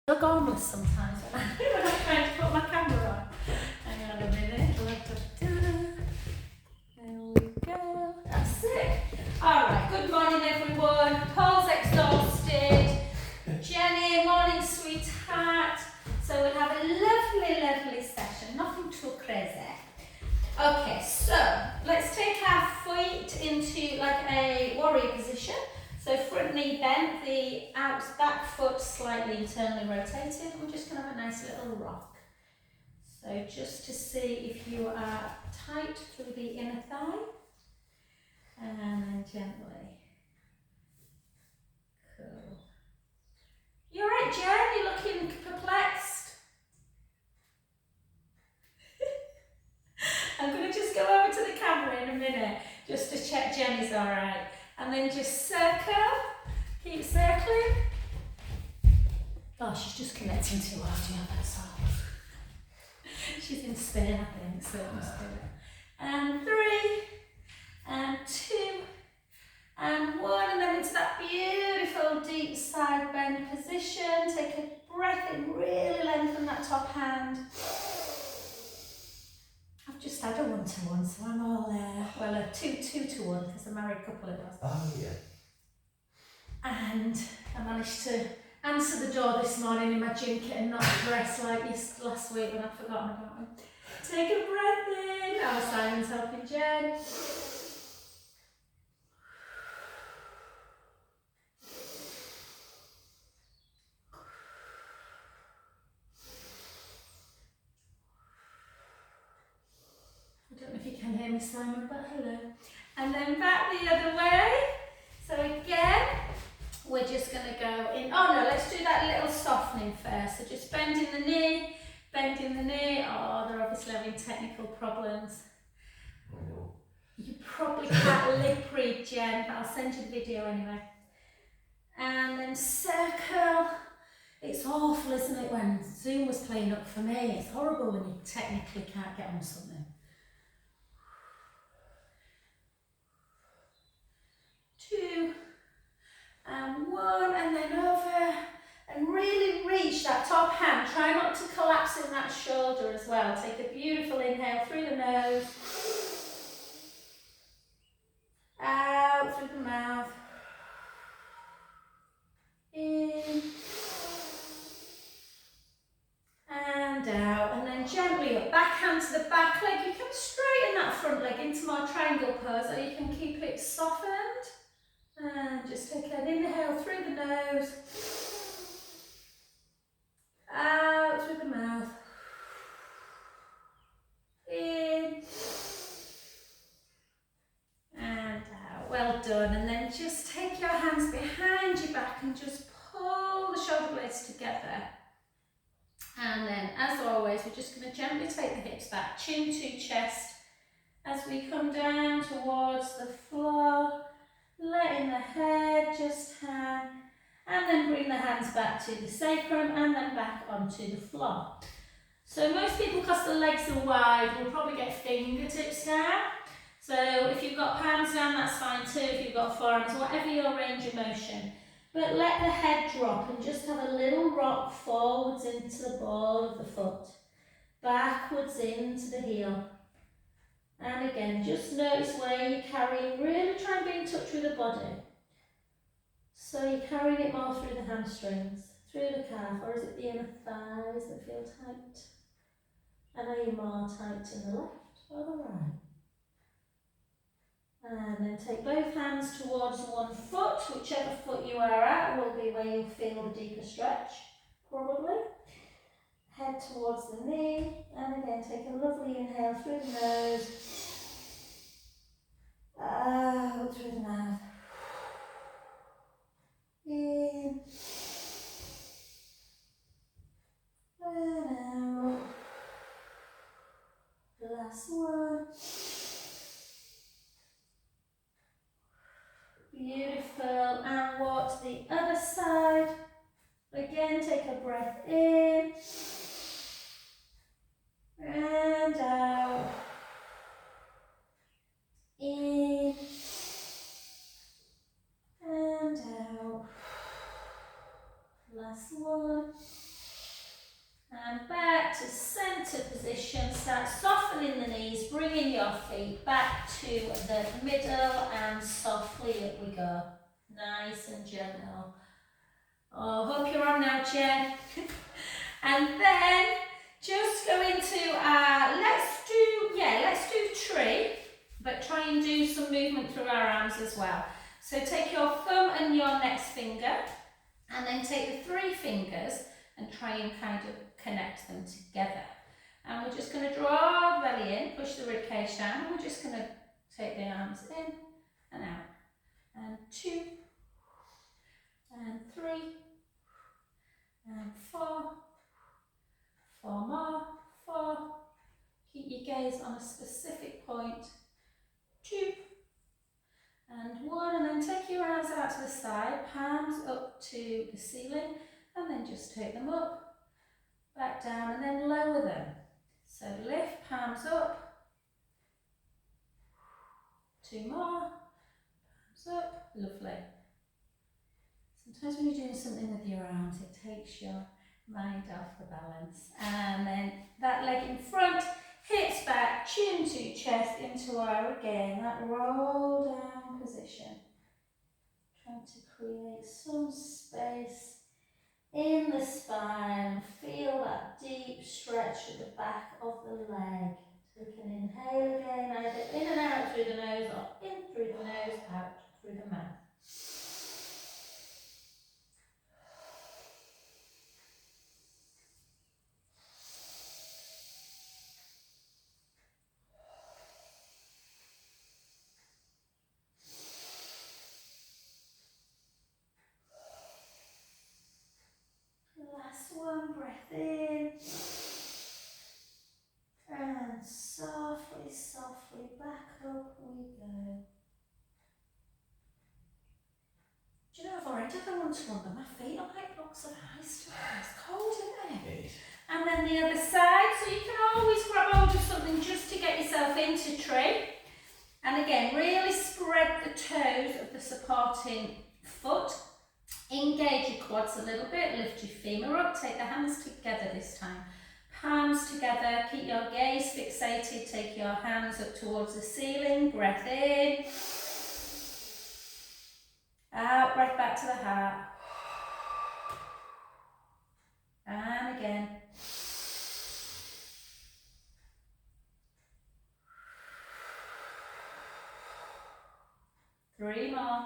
look harmless sometimes when I'm trying to put my camera on. Hang on a minute. There we go. That's it. Alright, good morning everyone. Paul's exhausted. Jenny, morning sweetheart. So we'll have a lovely session. Nothing too crazy. Okay, so let's take our feet into like a warrior position. So front knee bent, the back foot slightly internally rotated. We're just going to have a nice little rock. So just to see if you are tight through the inner thigh. And then gently. Cool. You alright, Jen? You're looking perplexed. I'm going to just go over to the camera in a minute just to check Jenny's alright. And then just circle, keep circling. Oh, she's just connecting too hard, yeah, that's all. She's in Spain, I think, so it must be it. And 3, and 2, and 1, and then into that beautiful deep side bend position. Take a breath in, really lengthen that top hand. I've just had a 1-to-1, so I'm all well, a 2-to-1 because a married couple it was. Oh, yeah. And I managed to answer the door this morning in my gym kit and not dressed like last week when I'd forgotten about them. Take a breath in. Our Simon's helping Jen. I don't know if you can hear me, Simon, but hello. And then back the other way. So again, we're just going to go in. Oh no, let's do that little softening first. So just bending the knee, bending the knee. Oh, they're obviously having technical problems. I know. You probably can't lip read, Jen, but I'll send you the video anyway. And then circle. It's awful, isn't it, when Zoom was playing up for me? It's horrible when you technically can't get on something. 2, and 1, and then over, and really reach that top hand. Try not to collapse in that shoulder as well. Take a beautiful inhale through the nose, out through the mouth, in, and out, and then gently up. Back hand to the back leg. You can straighten that front leg into more triangle pose, or you can keep it softened. And just take an inhale through the nose, out through the mouth, in, and out. Well done. And then just take your hands behind your back and just pull the shoulder blades together. And then, as always, we're just going to gently take the hips back, chin to chest, as we come down towards the floor. Letting the head just hang, and then bring the hands back to the sacrum and then back onto the floor. So most people, because the legs are wide, will probably get fingertips down. So if you've got palms down, that's fine too. If you've got forearms, whatever your range of motion. But let the head drop and just have a little rock forwards into the ball of the foot, backwards into the heel. And again, just notice where you're carrying, really try and be in touch with the body. So you're carrying it more through the hamstrings, through the calf, or is it the inner thighs that feel tight? And are you more tight in the left or the right? And then take both hands towards one foot, whichever foot you are at will be where you'll feel the deeper stretch, probably. Head towards the knee, and again take a lovely inhale through the nose, out through the mouth, in, and out. Last one. Beautiful. And what the other side. Again, take a breath in. And out, in, and out. Last one. to position, start softening the knees, bringing your feet back to the middle and softly up we go. Nice and gentle. Oh, hope you're on now, Jen. And then just go into let's do tree, but try and do some movement through our arms as well. So take your thumb and your next finger, and then take the 3 fingers and try and kind of connect them together. And we're just going to draw the belly in, push the ribcage down, and we're just going to take the arms in and out. And 2, and 3, and 4, 4 more, 4. Keep your gaze on a specific point. 2, and 1, and then take your arms out to the side, palms up to the ceiling, and then just take them up, back down, and then lower them. So lift, palms up. 2 more, palms up, lovely. Sometimes when you're doing something with your arms, it takes your mind off the balance. And then that leg in front, hips back, chin to chest into our, again, that roll down position. Trying to create some space in the spine. Feel that deep stretch at the back of the leg. Take an inhale again, either in and out through the nose or in through the nose, out through the mouth. Last one, breath in. And softly, softly back up we go. Do you know, I've already done one to one, but my feet are like blocks of ice today. It's cold, isn't it? And then the other side, so you can always grab hold of something just to get yourself into tree. And again, really spread the toes of the supporting foot. Engage your quads a little bit, lift your femur up, take the hands together this time. Palms together, keep your gaze fixated, take your hands up towards the ceiling, breath in. Out, breath back to the heart. And again. Three more.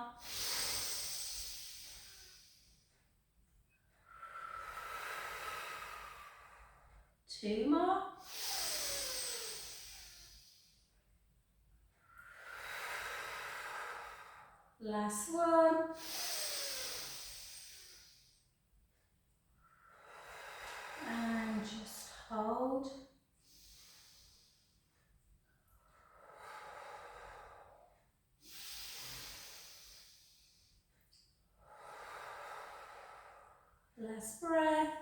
Two more. Last one. And just hold. Last breath.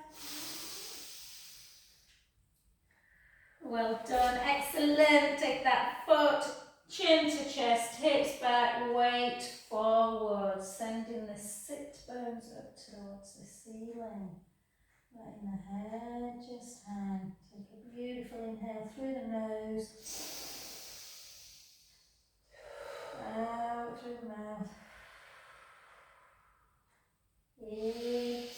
Well done, excellent. Take that foot, chin to chest, hips back, weight forward, sending the sit bones up towards the ceiling. Letting the head just hang. Take a beautiful inhale through the nose, out through the mouth. In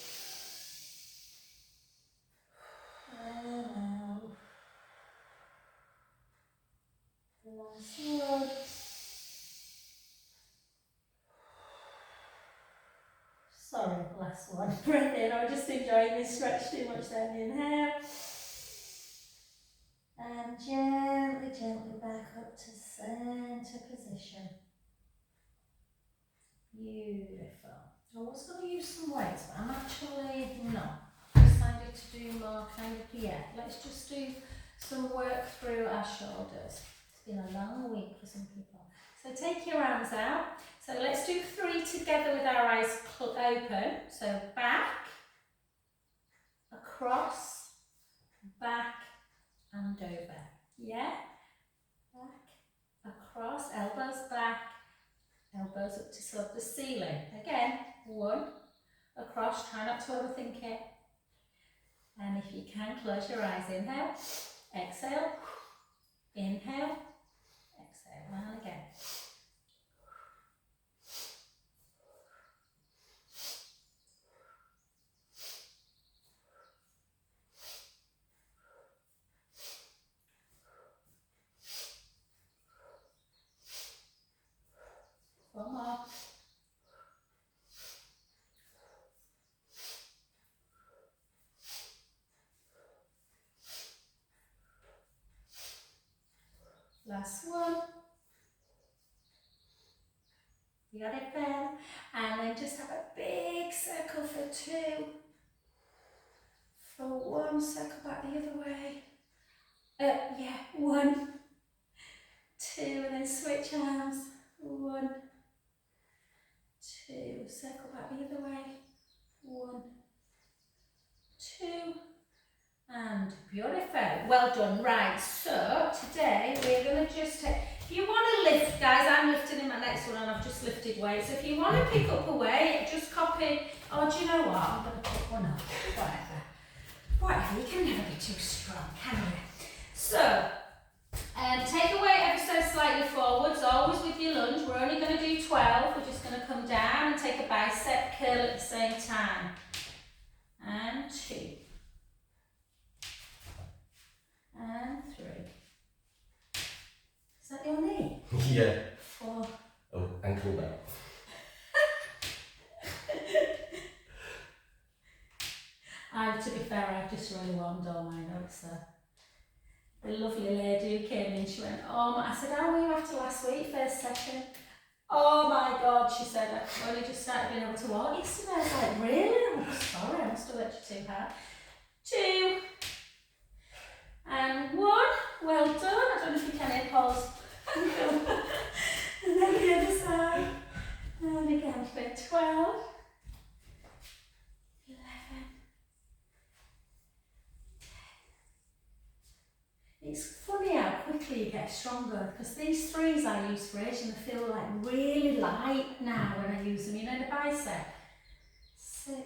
and out. Last one. Sorry, last one. Breath in. I'm just enjoying this stretch too much then. Inhale. And gently, gently back up to centre position. Beautiful. I was going to use some weights, but I'm actually not. I've decided to do more kind of, let's just do some work through our shoulders. It's been a long week for some people. So take your arms out. So let's do 3 together with our eyes open. So back, across, back and over. Yeah? Back, across, elbows back, elbows up to sort of the ceiling. Again, 1, across, try not to overthink it. And if you can, close your eyes. Inhale. exhale, inhale, exhale, and again. One more. Last one. You got it there. And then just have a big circle for 2. For 1, circle back the other way. Yeah, 1, 2, and then switch arms. 1, 2, circle back the other way. 1, 2, and beautiful. Well done. Right, so today we're going to just take, if you want to lift, guys, I'm lifting in my next one and I've just lifted weights. So if you want to pick up a weight, just copy, oh, do you know what? I'm going to pick one up. Whatever, you can never be too strong, can you? So, take a weight ever so slightly forwards, always with your lunge. We're only going to do 12. We're just going to come down and take a bicep curl at the same time. And 2. And 3. Is that your knee? Yeah. 4. Oh, ankle down. To be fair, I've just really warmed all mine up, so. The lovely lady who came in, she went, oh, I said, how were you after last week, first session? Oh my God, she said, I've only just started being able to walk yesterday. I was like, really? I'm sorry, I must have worked you too hard. 2. And 1. Well done. I don't know if you can hear Paul's. And then the other side. And again for 12. 11. It's funny how quickly you get stronger, because these 3s I use for age and they feel like really light now when I use them, you know, the bicep. 6,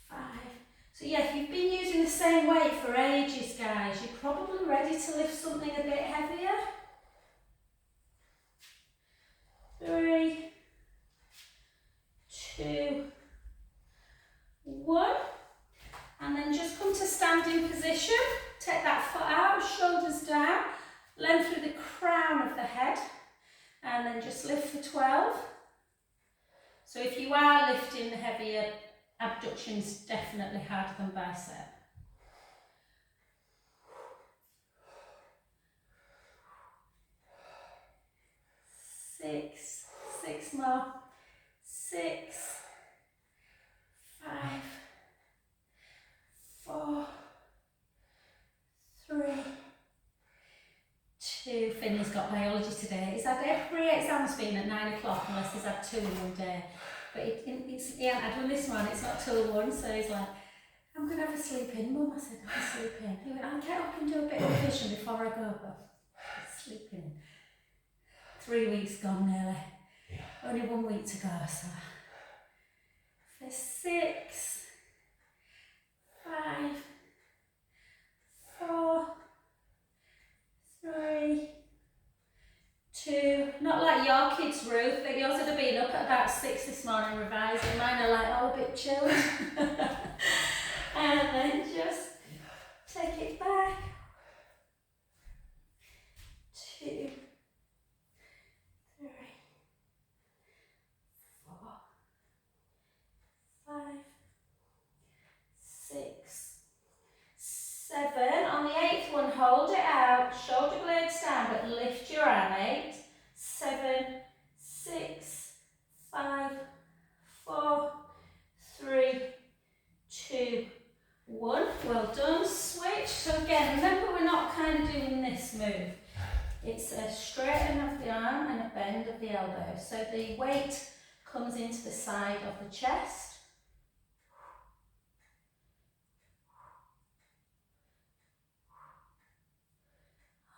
5. So yeah, if you've been using the same weight for ages, guys, you're probably ready to lift something a bit heavier. 3, 2, 1. And then just come to standing position. Take that foot out, shoulders down, length through the crown of the head, and then just lift for 12. So if you are lifting the heavier, abductions definitely harder than bicep. 6, 6 more, 6, 5, 4, 3, 2. Finney's got biology today. He's had every exam's been at 9 o'clock unless he's had 2 in one day. But he hasn't had one this morning, it's not till 1, so he's like, I'm going to have a sleep in, Mum. I said, have a sleep in. He went, I'll get up and do a bit of revision before I go, but sleep in. 3 weeks gone nearly. Yeah. Only 1 week to go, so. For 6, 5, 4, 3, 2. Not like your kids, Ruth, but yours would have been up at about 6 this morning revising. Mine are like all a bit chilled. And then just take it back. 2, 3, 4, 5, 6, 7. On the 8th one, hold it out, shoulder blades down, but lift your arm. 8, 7, 6, 5, 4, 3, 2, 1. Well done. Switch. So again, remember we're not kind of doing this move. It's a straighten of the arm and a bend of the elbow. So the weight comes into the side of the chest.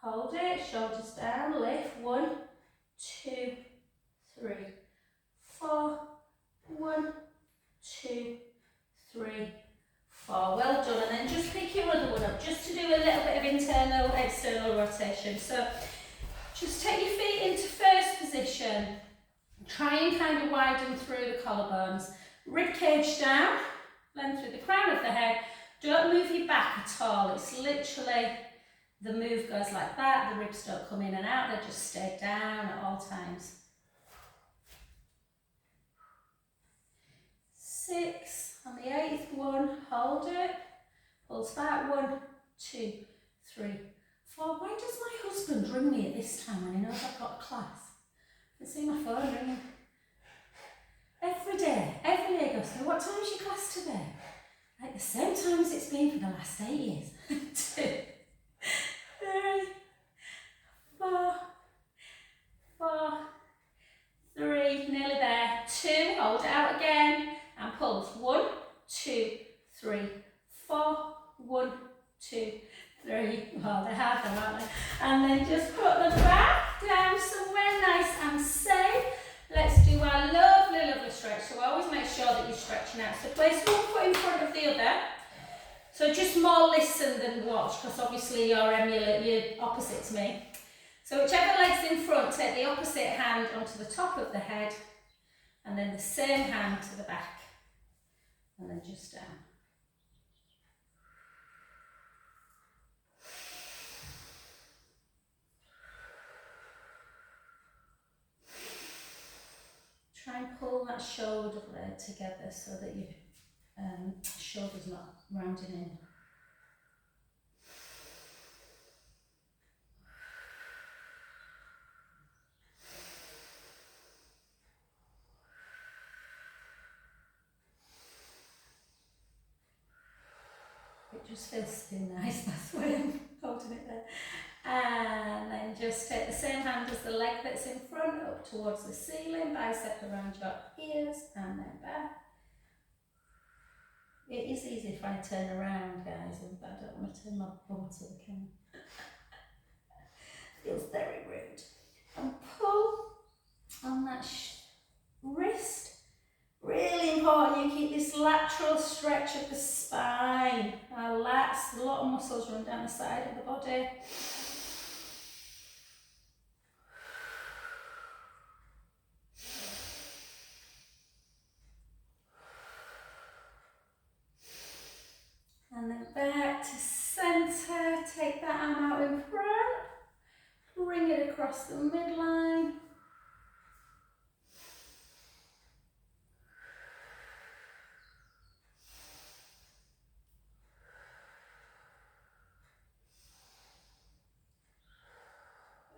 Hold it, shoulders down, lift. 1, 2, 3, 4, 1, 2, 3, 4. Well done. And then just pick your other one up, just to do a little bit of internal, external rotation. So just take your feet into first position. Try and kind of widen through the collarbones. Rib cage down, length through the crown of the head. Don't move your back at all. It's literally, the move goes like that. The ribs don't come in and out. They just stay down at all times. 6. On the 8th one, hold it. Pulse back. 1, 2, 3, 4. Why does my husband ring me at this time when he knows I've got a class? I can see my phone ringing. Every day goes through. What time is your class today? Like the same time as it's been for the last 8 years. 2, 3, 4, 3, nearly there. 2, hold it out again and pulse. 1, 2, 3, 4, 1, 2, 3. Well, they're hard them, aren't they? And then just put them back down somewhere nice and safe. Let's do our lovely, lovely stretch. So always make sure that you're stretching out. So place one foot in front of the other. So just more listen than watch, because obviously you're opposite to me. So whichever leg's in front, take the opposite hand onto the top of the head, and then the same hand to the back, and then just down. Try and pull that shoulder blade together so that your shoulder's not rounding in. It just feels too nice, that's why I'm holding it there. And then just take the same hand as the leg that's in front, up towards the ceiling, bicep around your ears, and then back. It is easy if I turn around, guys, but I don't want to turn my bum to the camera. Feels very rude. And pull on that wrist. Really important you keep this lateral stretch of the spine. Our lats, a lot of muscles run down the side of the body. And then back to centre, take that arm out in front, bring it across the midline.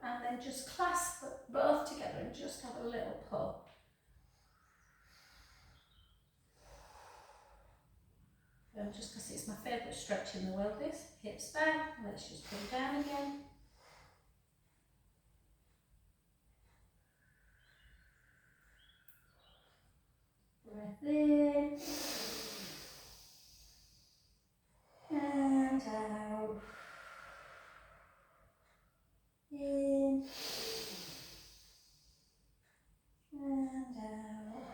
And then just clasp both together and just have a little pull. Just because it's my favourite stretch in the world, this. Hips back, let's just pull down again. Breath in. And out. In. And out.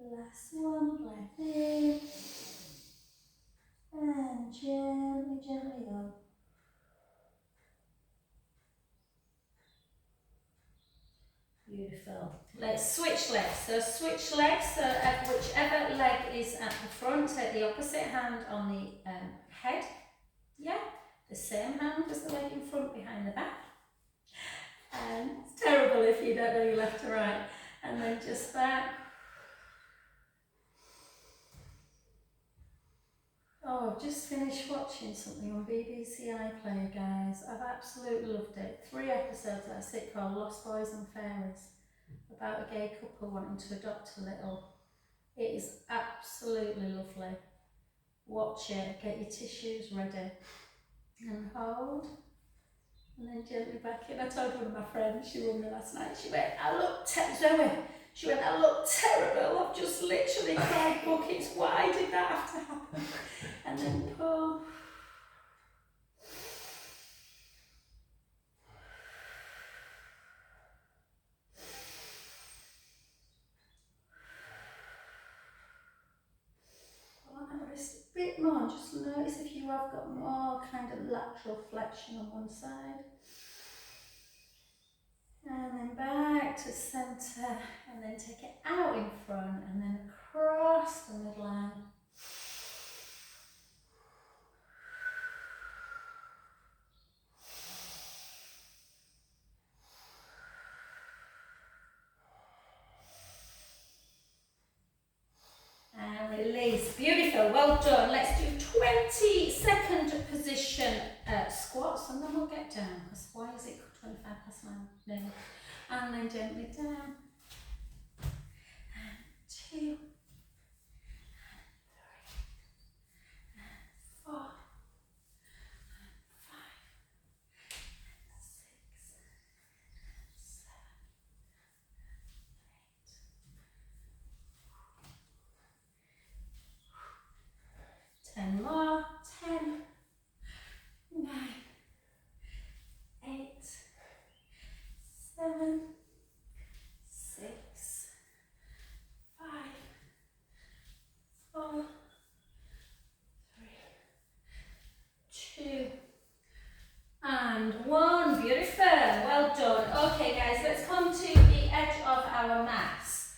Last one, breath in. And gently, gently up. Beautiful. Let's switch legs. So switch legs. So whichever leg is at the front, take the opposite hand on the head. Yeah. The same hand as the leg in front behind the back. And it's terrible if you don't know your left to right. And then just back. Oh, I've just finished watching something on BBC iPlayer, guys. I've absolutely loved it. 3 episodes, that's it, called Lost Boys and Fairies, about a gay couple wanting to adopt a little. It is absolutely lovely. Watch it, get your tissues ready, and hold, and then gently back in. I told one of my friends, she rang me last night, she went, I look Zoe. She went, I look terrible, I've just literally cried buckets, why did that have to happen? And then pull. bit more. Just notice if you have got more kind of lateral flexion on one side. And then back to centre, and then take it out in front, and then across the midline. And release. Beautiful, well done. Let's do 20-second position squats, and then we'll get down, because why is it 25 past 9? No. And then gently down. And 2, and 3, and 4, and 5, and 6, and 7, 10 more. 10, 9, 8, 7, 6, 5, 4, 3, 2, and 1. Beautiful. Well done. Okay, guys, let's come to the edge of our mats.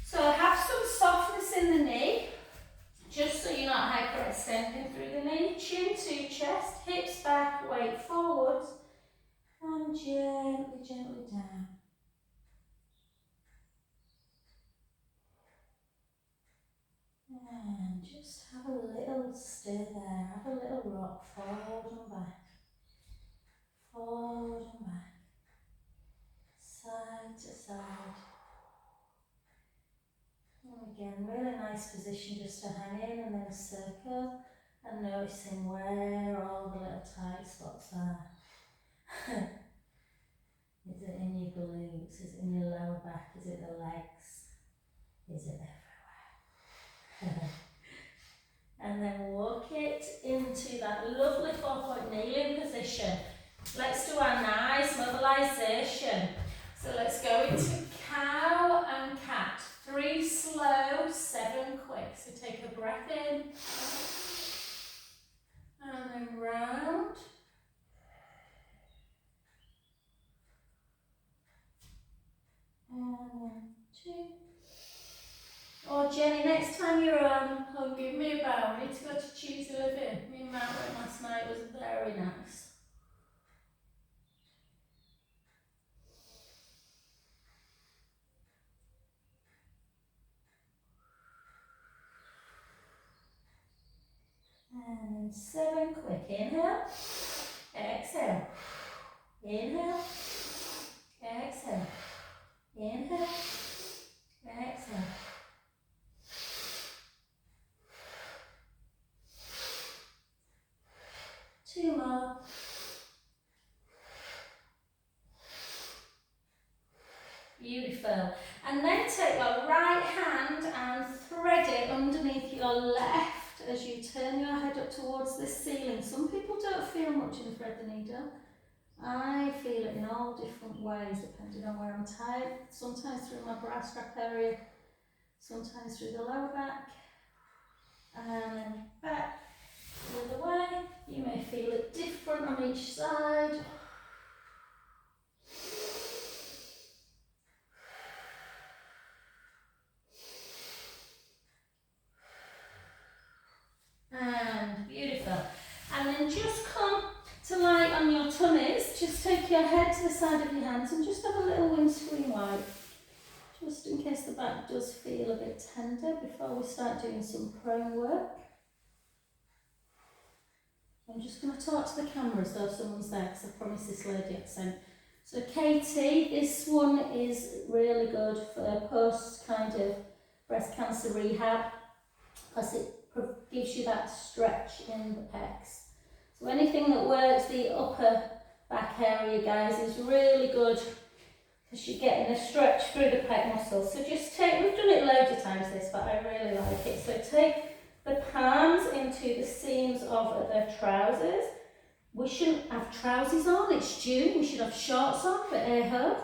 So have some softness in the knee, just so you're not hyperextending through the knee. Chin to chest, hips back, weight forwards, and gently, gently down. And just have a little stay there, have a little rock forward and back, forward and back, side to side. And again, really nice position just to hang in and then a circle, and noticing where all the little tight spots are. Is it in your glutes? Is it in your lower back? Is it the legs? Is it everywhere? And then walk it into that lovely 4-point kneeling position. Let's do our nice mobilization. So let's go into cow and cat. 3 slow, 7 quick. So take a breath in. And then round. And 1, 2. Oh, Jenny, next time you're on, oh, give me a bow. We need to go to Choose a Living. Me and Matt went last night. It was very nice. And 7 quick. Inhale. Exhale. Inhale. Exhale. Inhale. Exhale. 2 more. Beautiful. And then take your right hand and thread it underneath your left as you turn your head up towards the ceiling. Some people don't feel much in thread the needle. I feel it in all different ways depending on where I'm tied. Sometimes through my bra strap area, sometimes through the lower back, and then back the other way. You may feel it different on each side. And beautiful. And then just come to lie on your tummies. Just take your head to the side of your hands and just have a little windscreen wipe, just in case the back does feel a bit tender before we start doing some prone work. I'm just going to talk to the camera so if someone's there, because I promised this lady accent. So Katie, this one is really good for post kind of breast cancer rehab, because it gives you that stretch in the pecs. So anything that works the upper back area, guys, is really good, because you're getting a stretch through the pec muscles. So just take, we've done it loads of times this, but I really like it. So take the palms into the seams of the trousers. We shouldn't have trousers on, it's June, we should have shorts on, but hey ho.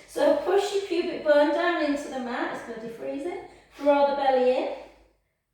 So push your pubic bone down into the mat, it's bloody freezing. Draw the belly in.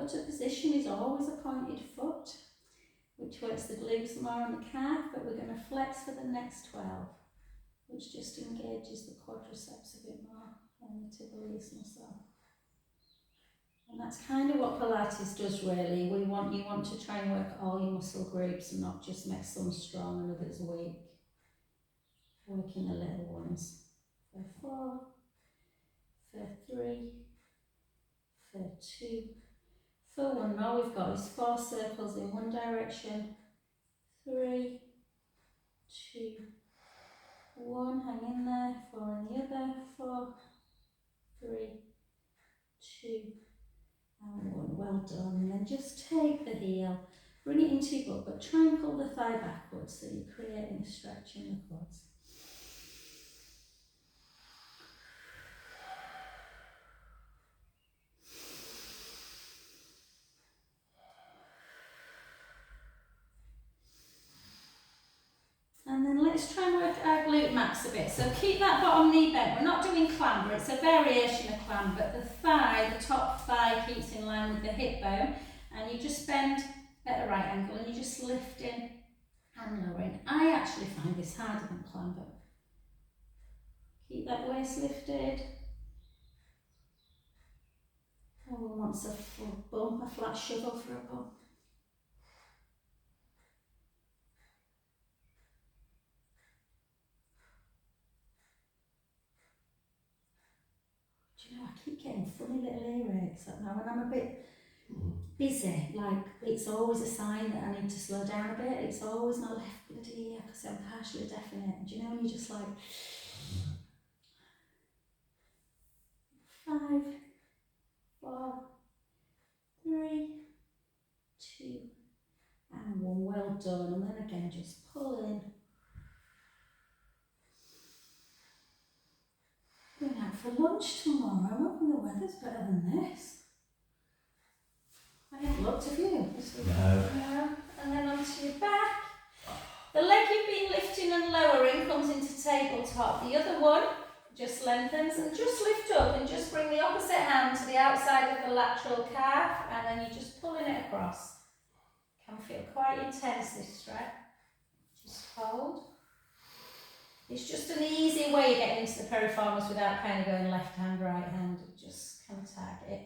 go to position is always a pointed foot, which works the glutes more and the calf, but we're going to flex for the next 12, which just engages the quadriceps a bit more and the tibialis muscle. And that's kind of what Pilates does really. You want to try and work all your muscle groups and not just make some strong and others weak. Working the little ones. For 4, for 3, for 2, for 1. All we've got is 4 circles in one direction. 3, 2, 1. Hang in there. 4 in the other. 4, 3, 2, and 1. Well done. And then just take the heel, bring it into your butt, but try and pull the thigh backwards so you're creating a stretch in the quads. And then let's try and work our glute max a bit. So keep that bottom knee bent. We're not doing clamber, it's a variation of clamber, but the thigh, the top thigh keeps in line with the hip bone, and you just bend at a right angle and you just lift in and lowering. I actually find this harder than clamber. Keep that waist lifted. Oh, one wants a full bump, a flat shovel for a bump. Do you know, I keep getting funny little earaches now when I'm a bit busy. Like, it's always a sign that I need to slow down a bit. It's always my left bloody ear because I'm partially deaf in it. Do you know when you're just like 5, 4, 3, 2, and 1. Well done. And then again, just pull in. Going out for lunch tomorrow. I'm hoping the weather's better than this. I haven't looked, have you? No. And then onto your back. The leg you've been lifting and lowering comes into tabletop. The other one just lengthens and just lift up and just bring the opposite hand to the outside of the lateral calf, and then you're just pulling it across. Can feel quite intense, this stretch. Just hold. It's just an easy way of getting into the piriformis without kind of going left hand, right hand. Just kind of tag it.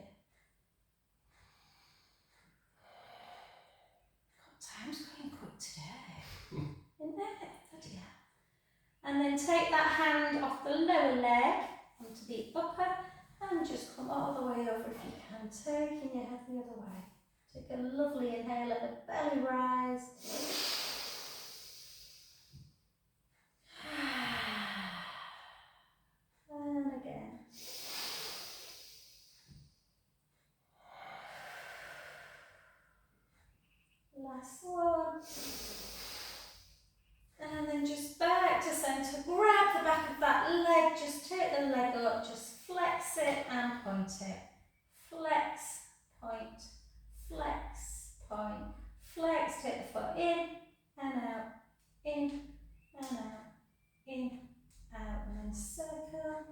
God, time's going quick today. Isn't it? Bloody hell. And then take that hand off the lower leg onto the upper and just come all the way over if you can, taking your head the other way. Take a lovely inhale, let the belly rise. And again. Last one. And then just back to centre. Grab the back of that leg. Just take the leg up. Just flex it and point it. Flex, point, flex, point, flex. Take the foot in and out, in and out, in, out, and then circle,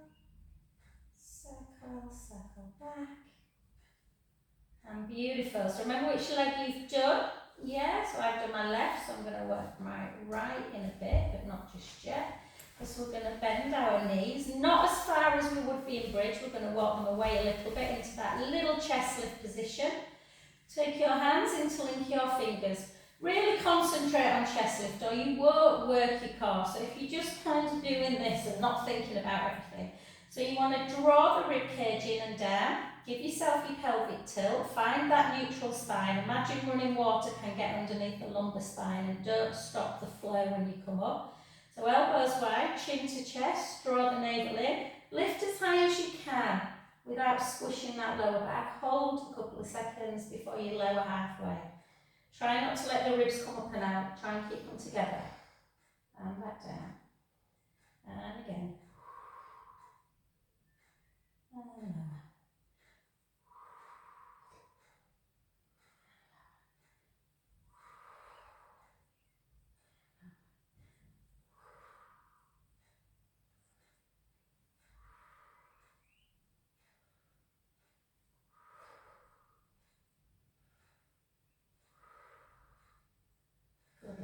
circle, circle back. And beautiful. So remember which leg you've done. Yeah, so I've done my left, so I'm going to work my right in a bit, but not just yet. Because we're going to bend our knees, not as far as we would be in bridge. We're going to walk them away a little bit into that little chest lift position. Take your hands, interlink your fingers. Really concentrate on chest lift, or you won't work your core. So if you're just kind of doing this and not thinking about everything. So you want to draw the rib cage in and down. Give yourself your pelvic tilt, find that neutral spine. Imagine running water can get underneath the lumbar spine, and don't stop the flow when you come up. So elbows wide, chin to chest, draw the navel in, lift as high as you can without squishing that lower back. Hold a couple of seconds before you lower halfway. Try not to let the ribs come up and out, try and keep them together. And back down. And again. And lower.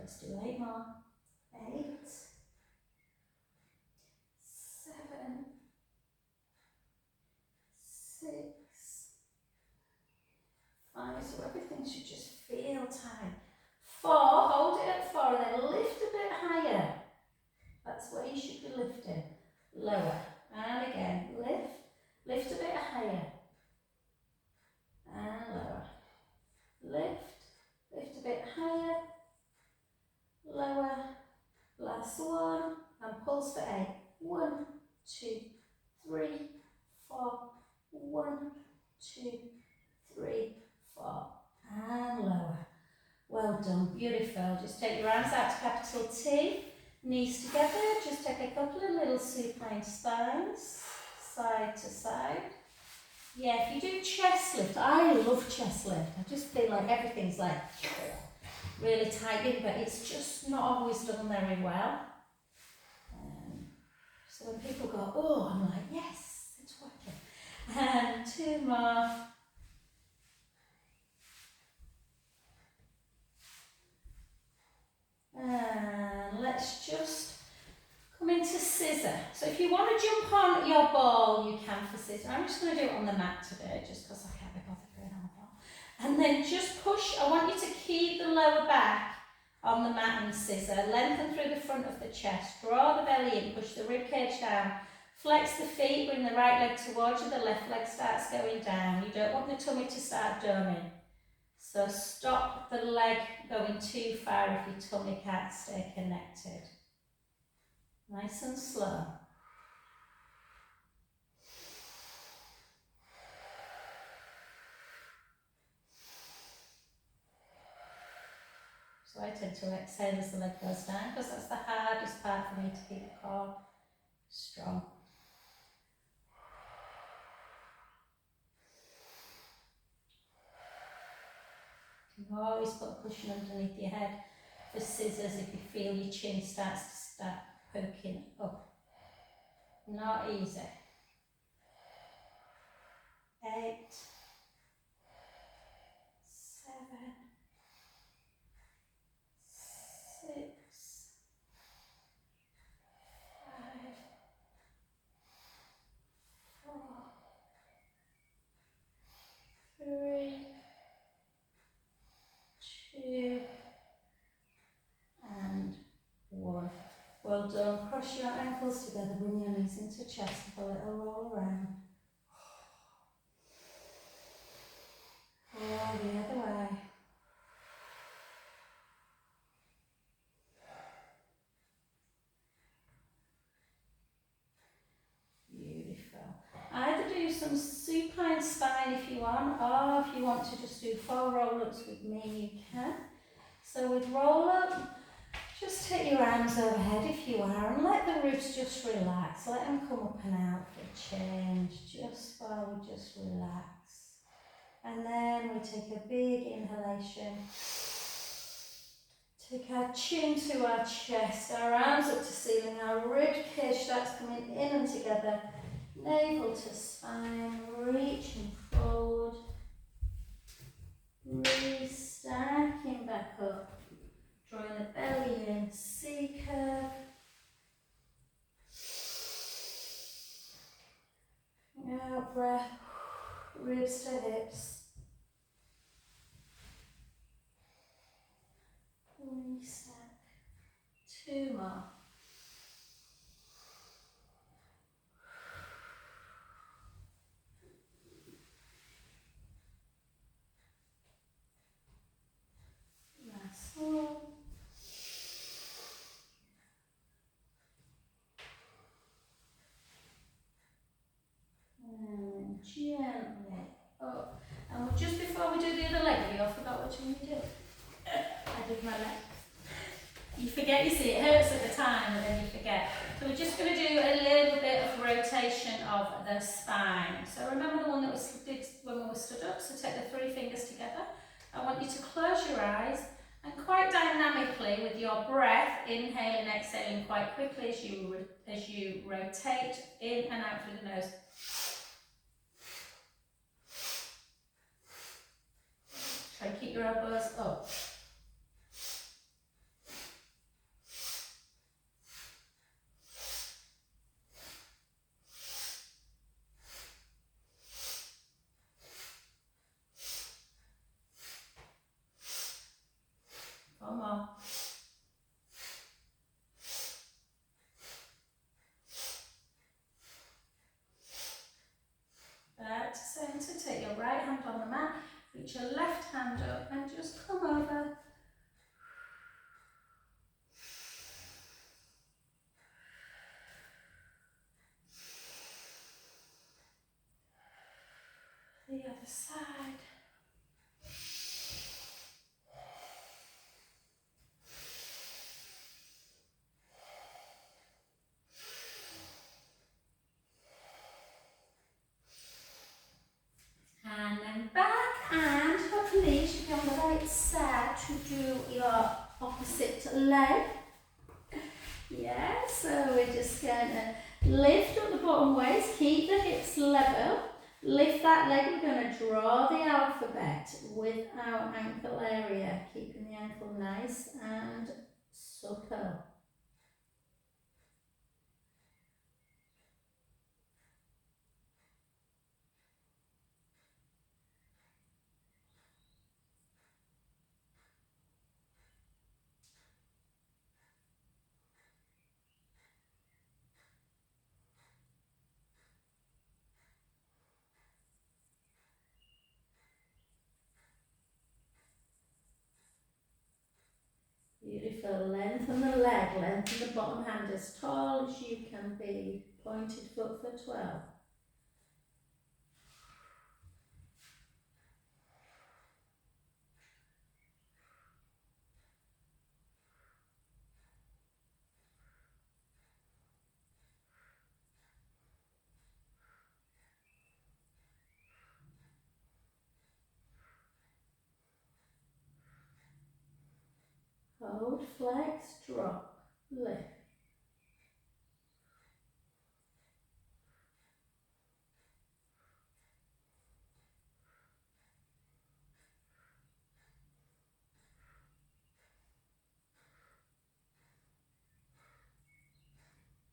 let's do 8 more. 8, 7, 6, 5, so everything should just feel tight. 4, hold it at 4 and then lift a bit higher. That's where you should be lifting. Lower, and again, lift a bit higher. And lower. Lift a bit higher. Lower. Last one, and pulse for 8. 1, 2, 3, 4. 1, 2, 3, 4. And lower. Well done, beautiful. Just take your arms out to capital T, knees together. Just take a couple of little supine spines, side to side. Yeah, if you do chest lift, I love chest lift. I just feel like everything's like really tight in, but it's just not always done very well. So when people go, oh, I'm like, yes, it's working. And 2 more. And let's just come into scissor. So if you want to jump on your ball, you can for scissor. I'm just going to do it on the mat today, just because I can't be bothered going on the ball. And then just push. I want you to keep the lower back on the mat and scissor. Lengthen through the front of the chest. Draw the belly in. Push the rib cage down. Flex the feet. Bring the right leg towards you. The left leg starts going down. You don't want the tummy to start doming. So stop the leg going too far if your tummy can't stay connected. Nice and slow. So I tend to exhale as the leg goes down because that's the hardest part for me to keep the core strong. You can always put a cushion underneath your head for scissors if you feel your chin starts to start poking up. Not easy. 8, 7, 6, 5, 4, 3, 2, and 1. Well done. Cross your ankles together, bring your knees into chest, have a little roll around. Or the other way. Beautiful. Either do some supine spine if you want, or if you want to just do 4 roll-ups with me, you can. So with roll-up, just take your arms overhead if you are, and let the ribs just relax. Let them come up and out for a change, just while we just relax. And then we take a big inhalation. Take our chin to our chest, our arms up to ceiling, our rib cage starts coming in and together. Navel to spine, reaching forward. Stacking back up. Drawing the belly in, C curve. Out breath, ribs to hips. Restack. 2 more. Last one. And gently up. And just before we do the other leg, you all forgot what you did. I did my leg. You forget, you see, it hurts at the time, and then you forget. So we're just going to do a little bit of rotation of the spine. So remember the one that we did when we were stood up? So take the 3 fingers together. I want you to close your eyes and quite dynamically with your breath, inhaling, exhaling quite quickly as you rotate in and out through the nose. Try and keep your elbows up. Reach your left hand up and just come over. The other side. And then back, and hopefully you should be on the right side to do your opposite leg. Yeah, so we're just going to lift up the bottom waist, keep the hips level, lift that leg. We're going to draw the alphabet with our ankle area, keeping the ankle nice and supple. Beautiful. Lengthen the leg, lengthen the bottom hand as tall as you can be. Pointed foot for 12. Hold, flex, drop, lift.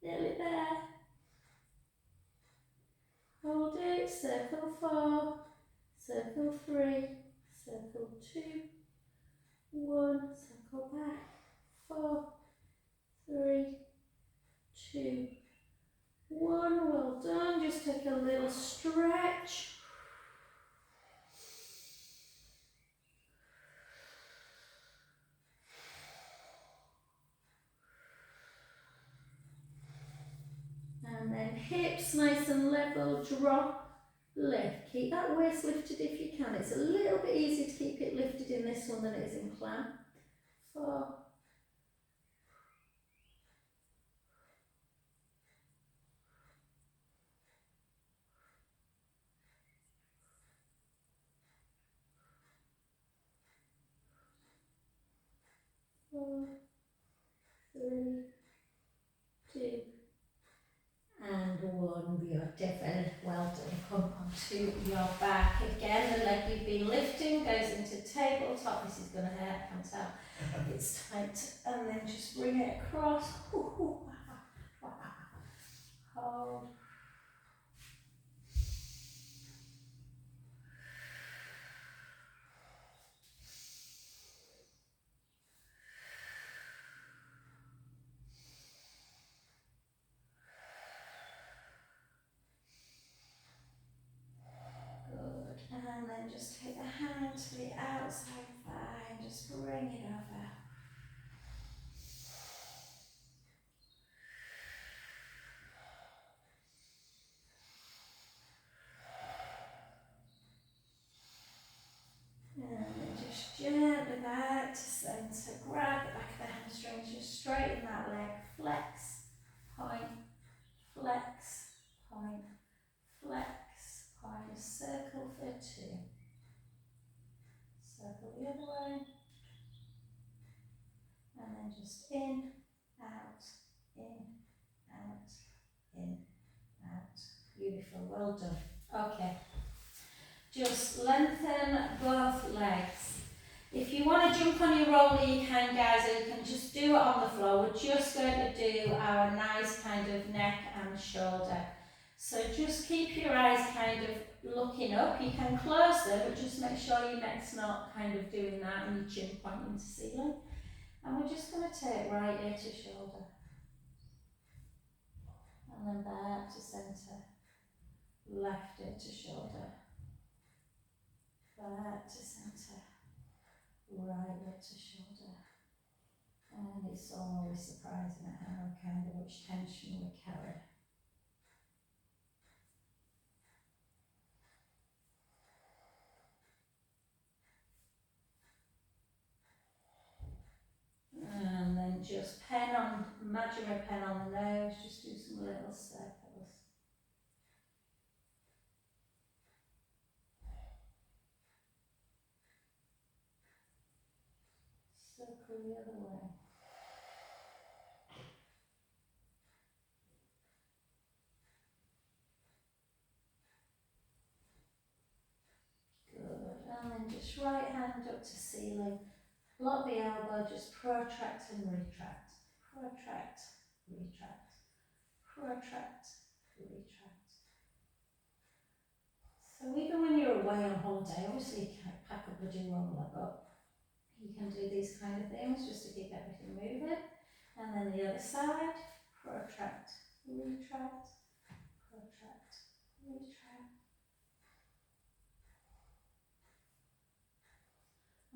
Nearly there. Hold it, circle 4, circle 3, circle 2, 1, circle back, 4, 3, 2, 1. Well done. Just take a little stretch. And then hips nice and level, drop, lift. Keep that waist lifted if you can. It's a little bit easier to keep it lifted in this one than it is in climb. 4, 4, 3, 2, and 1. Beautiful. Well done. Come onto your back again. The leg you've been lifting goes into tabletop. This is going to hurt, I can tell. It's tight. And then just bring it across. Hold. Good. And then just take the hand to the outside thigh and just bring it over. And then just gently back to centre. Grab the back of the hamstrings, just straighten that leg. Flex, point, flex, point, flex, point. Circle for 2. Circle the other way. And then just in, out, in, out, in, out. Beautiful, well done. Okay. Just lengthen both legs. If you want to jump on your roller, you can, guys, or you can just do it on the floor. We're just going to do our nice kind of neck and shoulder. So just keep your eyes kind of looking up. You can close them, but just make sure your neck's not kind of doing that and your chin pointing to ceiling. And we're just going to take right ear to shoulder. And then back to centre. Left ear to shoulder. back to centre, right leg to shoulder. And it's always surprising at how kind of which tension we carry. And then just imaginary pen on the nose, just do some little circles. Circle the other way. Good, and then just right hand up to ceiling. Block the elbow, just protract and retract. Protract, retract. Protract, retract. So even when you're away on holiday, obviously you can't pack a bloody roller, but you can do these kind of things just to keep everything moving. And then the other side, protract, retract, protract, retract.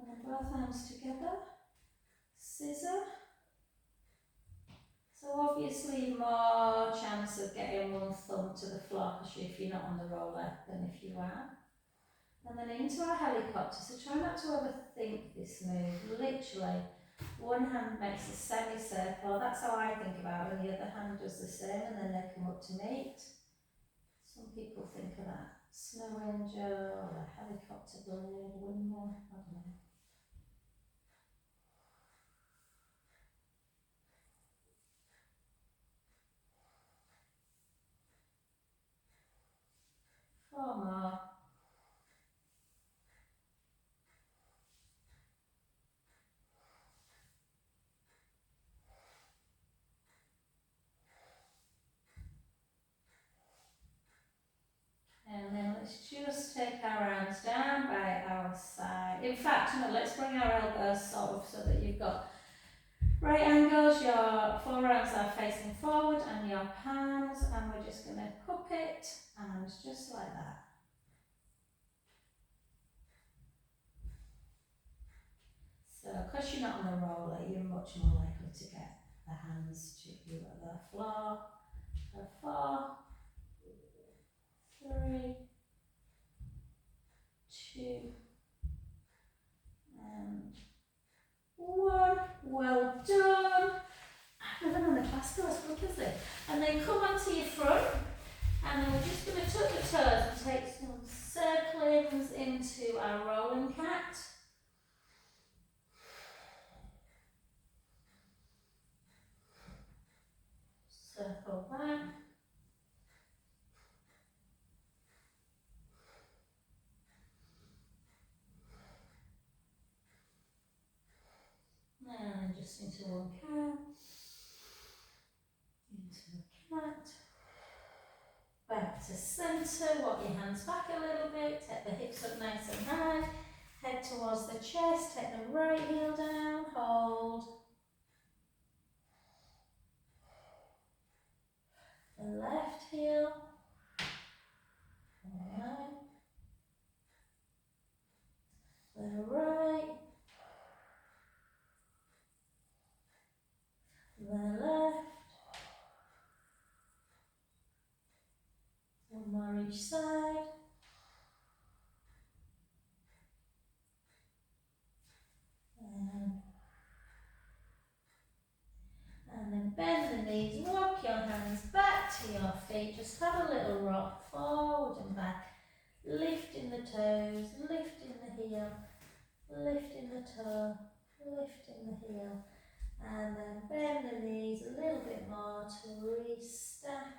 And then both arms together, scissor. So obviously more chance of getting one thumb to the floor if you're not on the roller than if you are. And then into our helicopter, so try not to overthink this move. Literally, one hand makes a semicircle, that's how I think about it, and the other hand does the same, and then they come up to meet. Some people think of that snow angel, or a helicopter blade, windmill, I don't know. Four more. And then let's just take our arms down by our side. In fact, no, let's bring our elbows sort of so that you've got right angles, your forearms are facing forward and your palms, and we're just going to cup it and just like that. So, because you're not on the roller, you're much more likely to get the hands to you at the floor. So 4, 3, 2, and 1. Well done. I've never known a class go as quick as this. And then come onto your front, and then we're just going to tuck the toes and take some circlings into our rolling cat. Circle back. And just into one cat. Into a cat. Back to centre, walk your hands back a little bit, take the hips up nice and high, head towards the chest, take the right heel down, hold. The left heel. Alright. The right. The left. One more each side. And then bend the knees, walk your hands back to your feet, just have a little rock forward and back, lifting the toes, lifting the heel, lifting the toe, lifting the heel, and then bend the knees a little bit more to restack